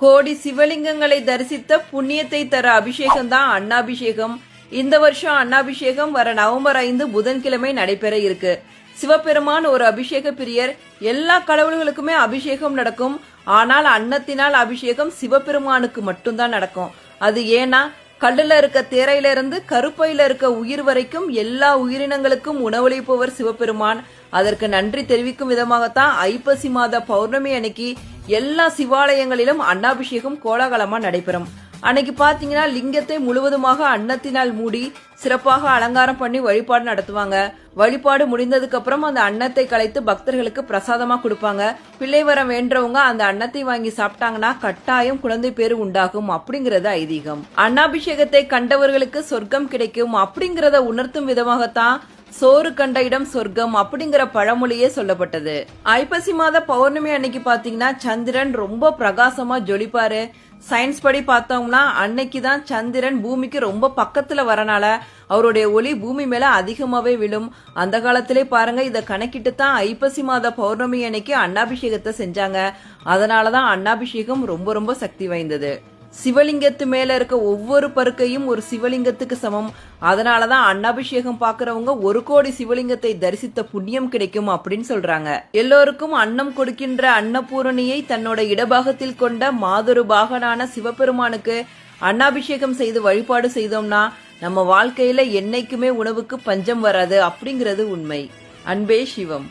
கோடி சிவலிங்கங்களை தரிசித்த புண்ணியத்தை தர அபிஷேகம் தான் அன்னாபிஷேகம். இந்த வருஷம் அன்னாபிஷேகம் வர நவம்பர் 5 புதன்கிழமை நடைபெற இருக்கு. சிவபெருமான் ஒரு அபிஷேக பிரியர். எல்லா கடவுள்களுக்குமே அபிஷேகம் நடக்கும். ஆனால் அன்னத்தினால் அபிஷேகம் சிவபெருமானுக்கு மட்டும்தான் நடக்கும். அது ஏன்னா கல்லுல இருக்க தேரையில இருந்து கருப்பையில இருக்க உயிர் வரைக்கும் எல்லா உயிரினங்களுக்கும் உணவளிப்பவர் சிவபெருமான். அதற்கு நன்றி தெரிவிக்கும் விதமாகத்தான் ஐப்பசி மாத பௌர்ணமி அன்னைக்கு எல்லா சிவாலயங்களிலும் அன்னாபிஷேகம் கோலாகலமா நடைபெறும். அன்னைக்கு பாத்தீங்கன்னா லிங்கத்தை முழுவதுமாக அன்னத்தினால் மூடி சிறப்பாக அலங்காரம் பண்ணி வழிபாடு நடத்துவாங்க. வழிபாடு முடிந்ததுக்கு அப்புறம் அந்த அன்னத்தை கலைத்து பக்தர்களுக்கு பிரசாதமா கொடுப்பாங்க. பிள்ளை வரம் வேண்டவங்க அந்த அன்னத்தை வாங்கி சாப்பிட்டாங்கன்னா கட்டாயம் குழந்தை பேரு உண்டாகும் அப்படிங்கறது ஐதீகம். அன்னாபிஷேகத்தை கண்டவர்களுக்கு சொர்க்கம் கிடைக்கும் அப்படிங்கறத உணர்த்தும் விதமாகத்தான் சோறு கண்ட இடம் சொர்க்கம் அப்படிங்கிற பழமொழியே சொல்லப்பட்டது. ஐப்பசி மாத பௌர்ணமி அன்னைக்கு பாத்தீங்கன்னா சந்திரன் ரொம்ப பிரகாசமா ஜொலிப்பாரு. சயின்ஸ் படி பார்த்தோம்னா அன்னைக்குதான் சந்திரன் பூமிக்கு ரொம்ப பக்கத்துல வரனால அவருடைய ஒளி பூமி மேல அதிகமாவே விழும். அந்த காலத்திலே பாருங்க, இத கணக்கிட்டு தான் ஐப்பசி மாத பௌர்ணமி அன்னைக்கு அன்னாபிஷேகத்தை செஞ்சாங்க. அதனாலதான் அன்னாபிஷேகம் ரொம்ப ரொம்ப சக்தி வாய்ந்தது. சிவலிங்கத்து மேல இருக்க ஒவ்வொரு பருக்கையும் ஒரு சிவலிங்கத்துக்கு சமம். அதனாலதான் அன்னாபிஷேகம் பாக்குறவங்க 1 கோடி சிவலிங்கத்தை தரிசித்த புண்ணியம் கிடைக்கும் அப்படின்னு சொல்றாங்க. எல்லோருக்கும் அன்னம் கொடுக்கின்ற அன்னபூரணியை தன்னோட இடபாகத்தில் கொண்ட மாதொரு பாகனான சிவபெருமானுக்கு அன்னாபிஷேகம் செய்து வழிபாடு செய்தோம்னா நம்ம வாழ்க்கையில என்னைக்குமே உணவுக்கு பஞ்சம் வராது அப்படிங்கிறது உண்மை. அன்பே சிவம்.